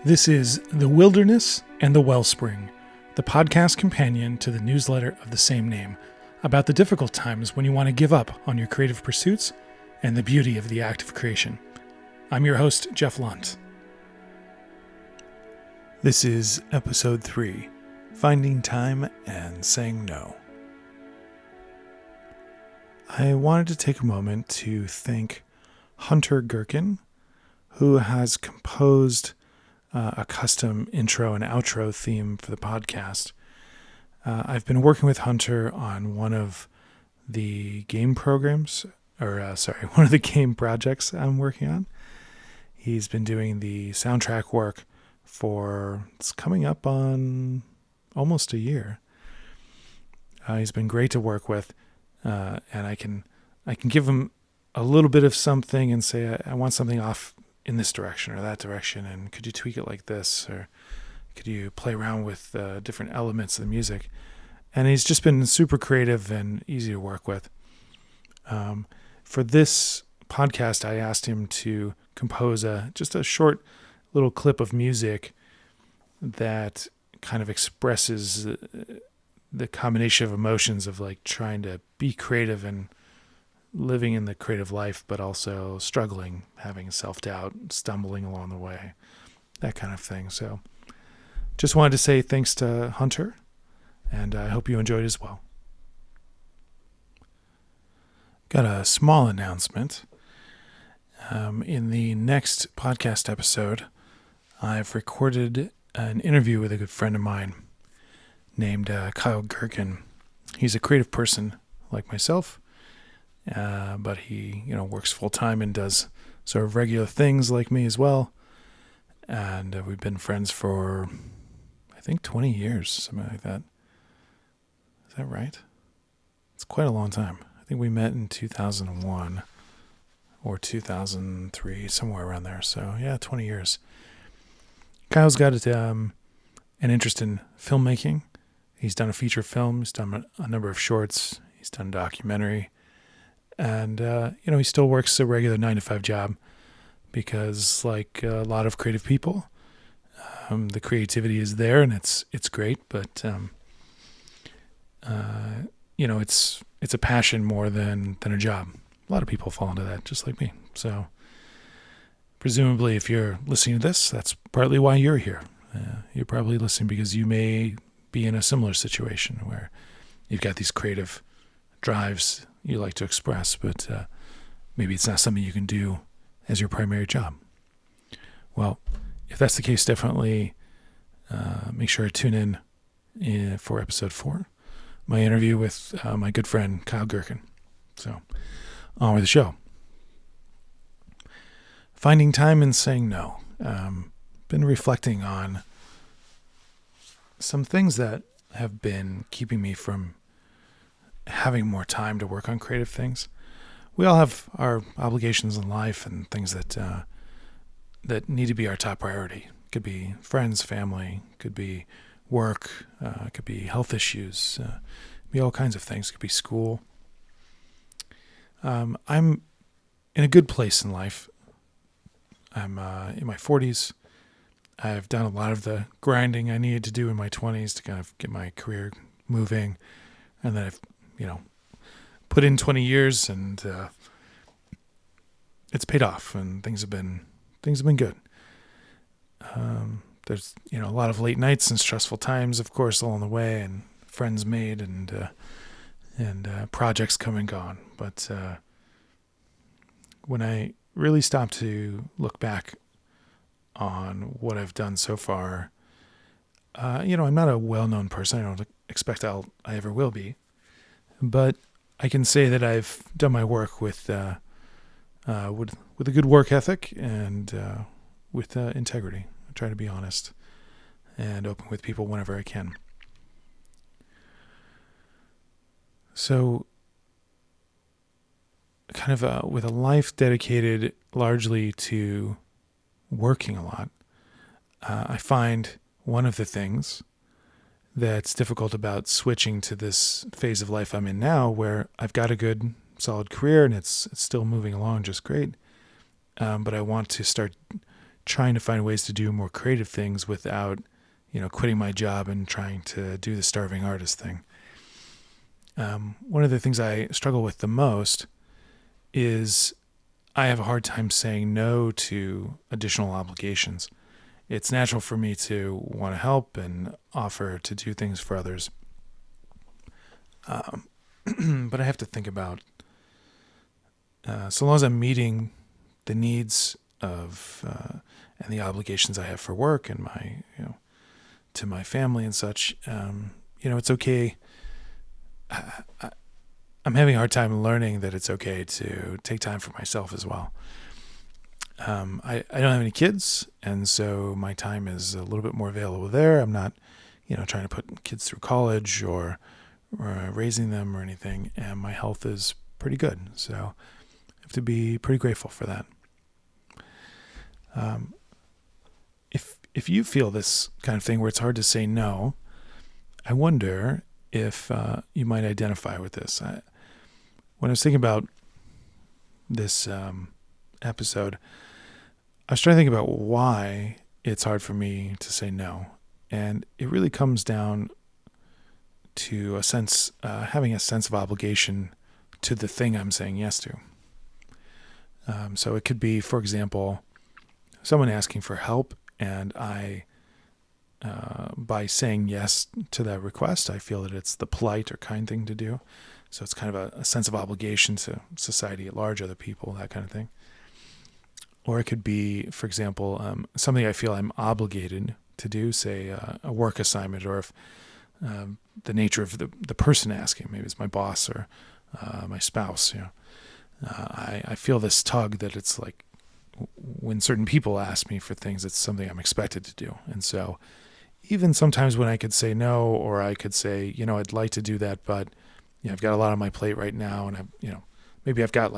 This is The Wilderness and the Wellspring, the podcast companion to the newsletter of the same name, about the difficult times when you want to give up on your creative pursuits and the beauty of the act of creation. I'm your host, Jeff Lunt. This is episode 3, Finding Time and Saying No. I wanted to take a moment to thank Hunter Gherkin, who has composed a custom intro and outro theme for the podcast. I've been working with Hunter on one of the game programs, one of the game projects I'm working on. He's been doing the soundtrack work it's coming up on almost a year. He's been great to work with, and I can give him a little bit of something and say, I want something off in this direction or that direction, and could you tweak it like this, or could you play around with different elements of the music? And he's just been super creative and easy to work with. For this podcast, I asked him to compose just a short little clip of music that kind of expresses the combination of emotions of like trying to be creative and living in the creative life, but also struggling, having self-doubt, stumbling along the way, that kind of thing. So just wanted to say thanks to Hunter, and I hope you enjoyed as well. Got a small announcement. In the next podcast episode, I've recorded an interview with a good friend of mine named Kyle Gherkin. He's a creative person like myself, but he, works full time and does sort of regular things like me as well. And we've been friends for, I think, 20 years, something like that. Is that right? It's quite a long time. I think we met in 2001 or 2003, somewhere around there. So yeah, 20 years. Kyle's got an interest in filmmaking. He's done a feature film. He's done a number of shorts. He's done documentary. And, he still works a regular 9-to-5 job because, like a lot of creative people, the creativity is there and it's great. But, it's a passion more than a job. A lot of people fall into that, just like me. So presumably if you're listening to this, that's partly why you're here. You're probably listening because you may be in a similar situation where you've got these creative drives you like to express, but maybe it's not something you can do as your primary job. Well, if that's the case, definitely make sure to tune in for episode 4, my interview with my good friend Kyle Gherkin. So, on with the show. Finding time and saying no. Been reflecting on some things that have been keeping me from having more time to work on creative things. We all have our obligations in life and things that need to be our top priority. Could be friends, family, could be work, could be health issues, be all kinds of things. Could be school. I'm in a good place in life. I'm in my 40s. I've done a lot of the grinding I needed to do in my 20s to kind of get my career moving, and then I've put in 20 years, and it's paid off, and things have been good. There's a lot of late nights and stressful times, of course, along the way, and friends made, and projects come and gone. But when I really stop to look back on what I've done so far, I'm not a well-known person. I don't expect I ever will be. But I can say that I've done my work with a good work ethic and with integrity. I try to be honest and open with people whenever I can. So, kind of with a life dedicated largely to working a lot, I find one of the things that's difficult about switching to this phase of life I'm in now, where I've got a good, solid career and it's still moving along just great. But I want to start trying to find ways to do more creative things without, quitting my job and trying to do the starving artist thing. One of the things I struggle with the most is I have a hard time saying no to additional obligations. It's natural for me to want to help and offer to do things for others. But I have to think about, so long as I'm meeting the needs of and the obligations I have for work and my, to my family and such, it's okay. I'm having a hard time learning that it's okay to take time for myself as well. I don't have any kids, and so my time is a little bit more available there. I'm not, trying to put kids through college or raising them or anything, and my health is pretty good. So I have to be pretty grateful for that. If you feel this kind of thing where it's hard to say no, I wonder if you might identify with this. When I was thinking about this episode, I was trying to think about why it's hard for me to say no. And it really comes down to having a sense of obligation to the thing I'm saying yes to. So it could be, for example, someone asking for help, and I, by saying yes to that request, I feel that it's the polite or kind thing to do. So it's kind of a sense of obligation to society at large, other people, that kind of thing. Or it could be, for example, something I feel I'm obligated to do, say a work assignment, or if the nature of the person asking, maybe it's my boss or my spouse. I feel this tug that it's like when certain people ask me for things, it's something I'm expected to do. And so even sometimes when I could say no, or I could say, I'd like to do that, but I've got a lot on my plate right now, and maybe I've got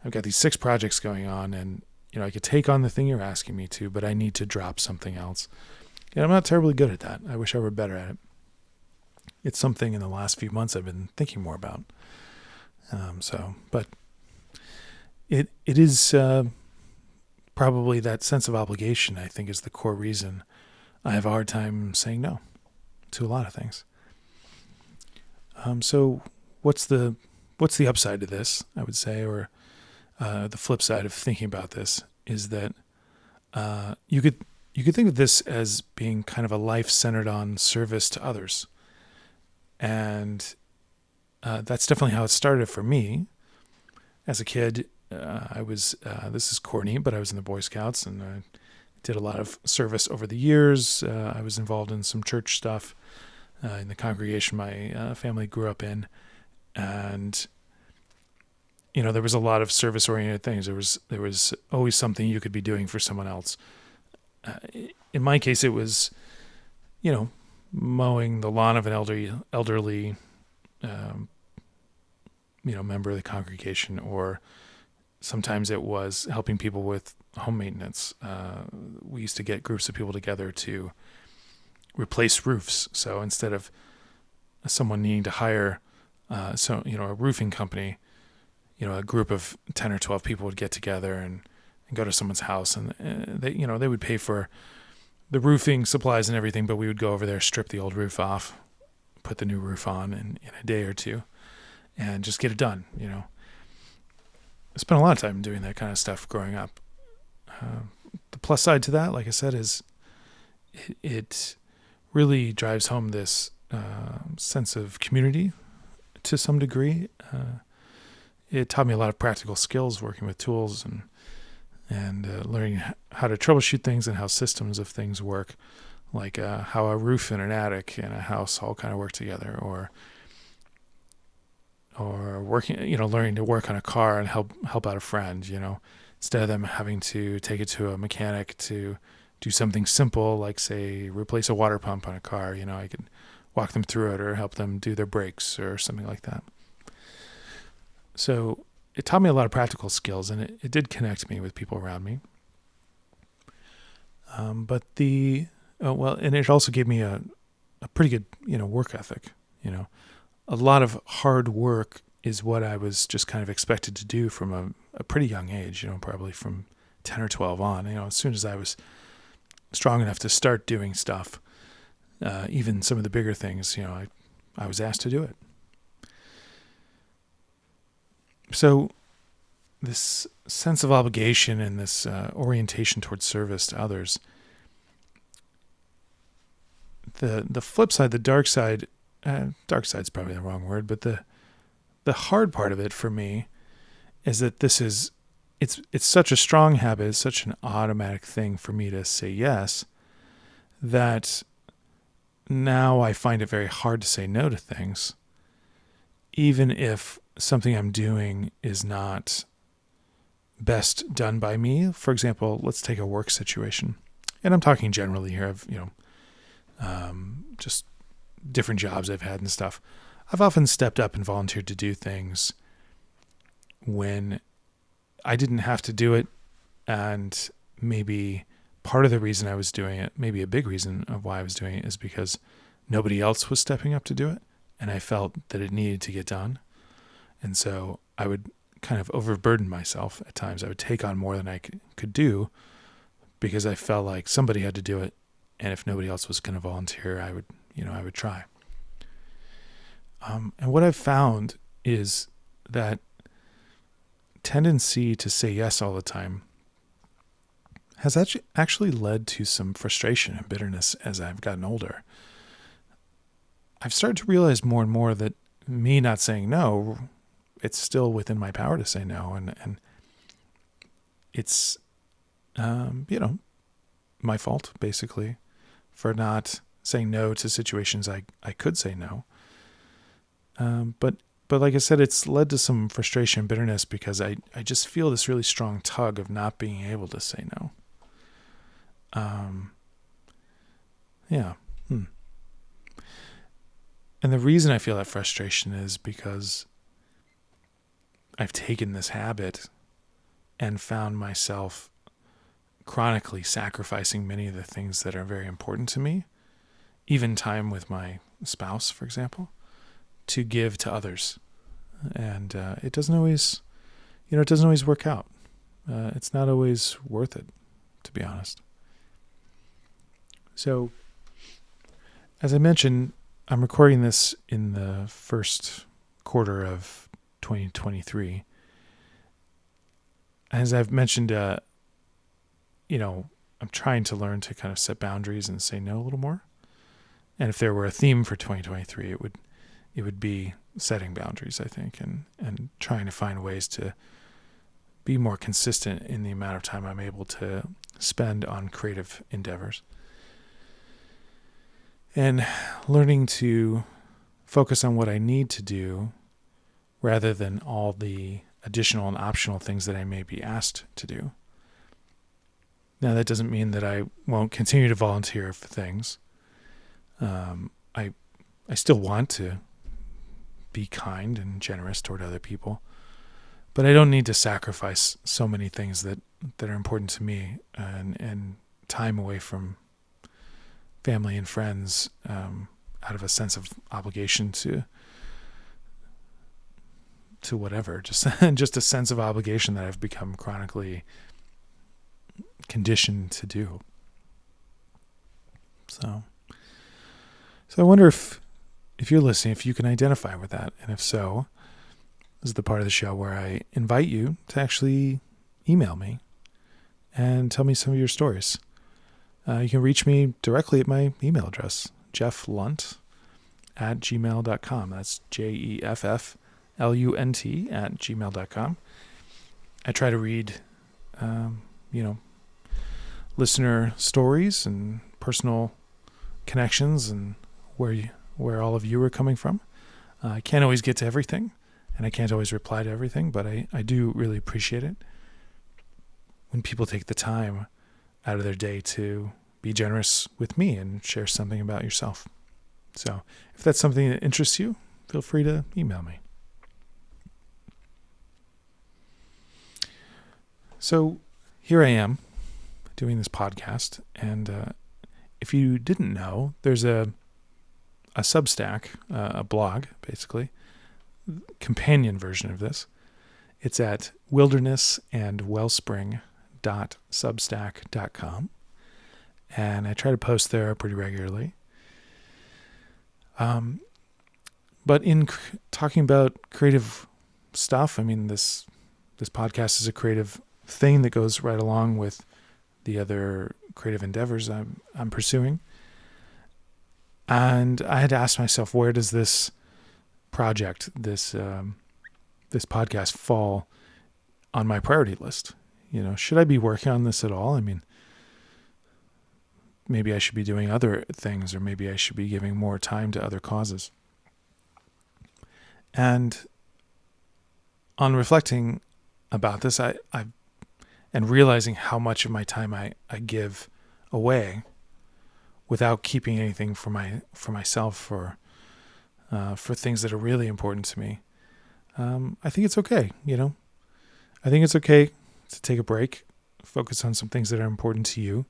these 6 projects going on, and I could take on the thing you're asking me to, but I need to drop something else. I'm not terribly good at that. I wish I were better at it. It's something in the last few months I've been thinking more about. But it is probably that sense of obligation, I think, is the core reason I have a hard time saying no to a lot of things. So what's the upside to this, I would say, or the flip side of thinking about this is that you could think of this as being kind of a life centered on service to others. And that's definitely how it started for me. As a kid, I was, this is corny, but I was in the Boy Scouts, and I did a lot of service over the years. I was involved in some church stuff in the congregation my family grew up in. And there was a lot of service-oriented things. There was always something you could be doing for someone else. In my case, it was, mowing the lawn of an elderly, member of the congregation, or sometimes it was helping people with home maintenance. We used to get groups of people together to replace roofs. So instead of someone needing to hire, a roofing company, a group of 10 or 12 people would get together and go to someone's house, and they would pay for the roofing supplies and everything, but we would go over there, strip the old roof off, put the new roof on in a day or two, and just get it done. I spent a lot of time doing that kind of stuff growing up. The plus side to that, like I said, is it really drives home this sense of community to some degree. It taught me a lot of practical skills working with tools and learning how to troubleshoot things and how systems of things work, like how a roof in an attic and a house all kind of work together, or working, learning to work on a car and help out a friend, instead of them having to take it to a mechanic to do something simple, like say replace a water pump on a car. I could walk them through it or help them do their brakes or something like that. So it taught me a lot of practical skills, and it did connect me with people around me. And it also gave me a pretty good, work ethic. A lot of hard work is what I was just kind of expected to do from a pretty young age, probably from 10 or 12 on. As soon as I was strong enough to start doing stuff, even some of the bigger things, I was asked to do it. So this sense of obligation and this orientation towards service to others, the flip side, the dark side's probably the wrong word, but the hard part of it for me is that it's such a strong habit, it's such an automatic thing for me to say yes, that now I find it very hard to say no to things, even if something I'm doing is not best done by me. For example, let's take a work situation. And I'm talking generally here of, just different jobs I've had and stuff. I've often stepped up and volunteered to do things when I didn't have to do it. And maybe part of the reason I was doing it, maybe a big reason of why I was doing it, is because nobody else was stepping up to do it. And I felt that it needed to get done. And so I would kind of overburden myself at times. I would take on more than I could do because I felt like somebody had to do it. And if nobody else was going to volunteer, I would try. And what I've found is that tendency to say yes all the time has actually led to some frustration and bitterness as I've gotten older. I've started to realize more and more that me not saying no, it's still within my power to say no. And it's, my fault, basically, for not saying no to situations I could say no. But like I said, it's led to some frustration and bitterness because I just feel this really strong tug of not being able to say no. And the reason I feel that frustration is because I've taken this habit and found myself chronically sacrificing many of the things that are very important to me, even time with my spouse, for example, to give to others. And it doesn't always work out. It's not always worth it, to be honest. So, as I mentioned, I'm recording this in the first quarter of 2023. As I've mentioned, I'm trying to learn to kind of set boundaries and say no a little more. And if there were a theme for 2023, it would be setting boundaries, I think, and trying to find ways to be more consistent in the amount of time I'm able to spend on creative endeavors. And learning to focus on what I need to do rather than all the additional and optional things that I may be asked to do. Now, that doesn't mean that I won't continue to volunteer for things. I still want to be kind and generous toward other people, but I don't need to sacrifice so many things that are important to me and time away from family and friends out of a sense of obligation to whatever, just a sense of obligation that I've become chronically conditioned to do. So I wonder if you're listening, if you can identify with that. And if so, this is the part of the show where I invite you to actually email me and tell me some of your stories. You can reach me directly at my email address, jefflunt@gmail.com. That's JEFFLUNT@gmail.com. I try to read, listener stories and personal connections and where all of you are coming from. I can't always get to everything, and I can't always reply to everything, but I do really appreciate it when people take the time out of their day to be generous with me and share something about yourself. So if that's something that interests you, feel free to email me. So here I am doing this podcast, and if you didn't know, there's a substack, a blog, basically, companion version of this. It's at wildernessandwellspring.com. wellspring.substack.com. And I try to post there pretty regularly. But in talking about creative stuff, I mean, this podcast is a creative thing that goes right along with the other creative endeavors I'm pursuing. And I had to ask myself, where does this project, this podcast fall on my priority list? Should I be working on this at all? I mean, maybe I should be doing other things, or maybe I should be giving more time to other causes. And on reflecting about this, and realizing how much of my time I give away without keeping anything for myself or for things that are really important to me, I think it's okay. I think it's okay to take a break, focus on some things that are important to you,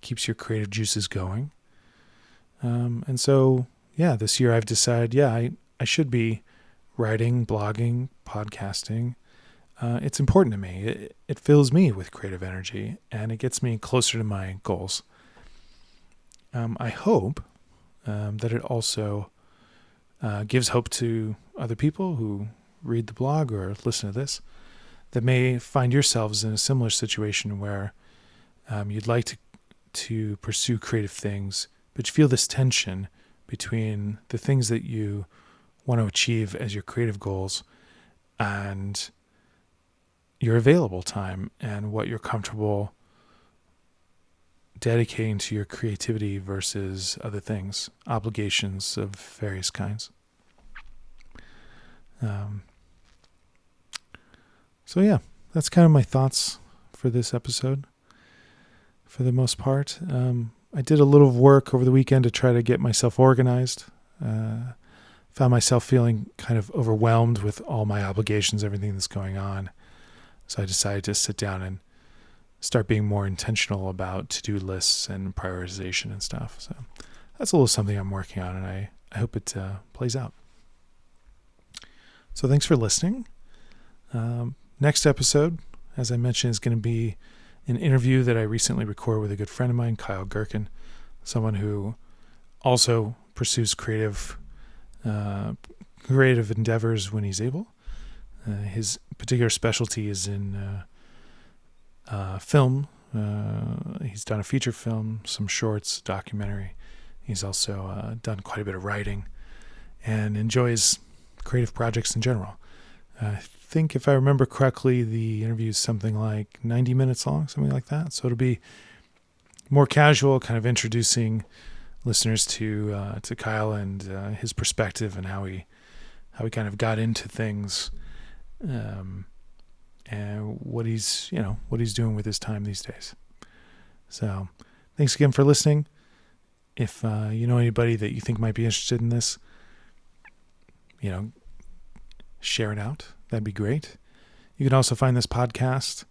keeps your creative juices going. And so, this year I've decided, I should be writing, blogging, podcasting. It's important to me. It fills me with creative energy, and it gets me closer to my goals. I hope that it also gives hope to other people who read the blog or listen to this, that may find yourselves in a similar situation where you'd like to pursue creative things, but you feel this tension between the things that you want to achieve as your creative goals and your available time and what you're comfortable dedicating to your creativity versus other things, obligations of various kinds. So that's kind of my thoughts for this episode. For the most part, I did a little work over the weekend to try to get myself organized. Found myself feeling kind of overwhelmed with all my obligations, everything that's going on. So I decided to sit down and start being more intentional about to-do lists and prioritization and stuff. So that's a little something I'm working on, and I hope it plays out. So thanks for listening. Next episode, as I mentioned, is going to be an interview that I recently recorded with a good friend of mine, Kyle Gherkin, someone who also pursues creative endeavors when he's able. His particular specialty is in film. He's done a feature film, some shorts, documentary. He's also done quite a bit of writing and enjoys creative projects in general. I think if I remember correctly, the interview is something like 90 minutes long, something like that. So it'll be more casual, kind of introducing listeners to Kyle and his perspective and how he kind of got into things, and what he's doing with his time these days. So thanks again for listening. If you know anybody that you think might be interested in this, share it out. That'd be great. You can also find this podcast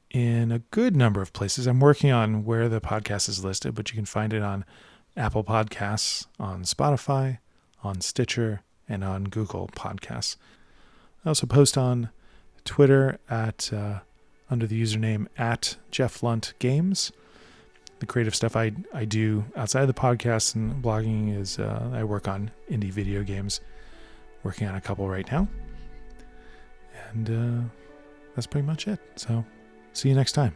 in a good number of places. I'm working on where the podcast is listed, but you can find it on Apple Podcasts, on Spotify, on Stitcher, and on Google Podcasts. I also post on Twitter at under the username @JeffLuntGames. The creative stuff I do outside of the podcast and blogging is I work on indie video games, working on a couple right now. And that's pretty much it. So see you next time.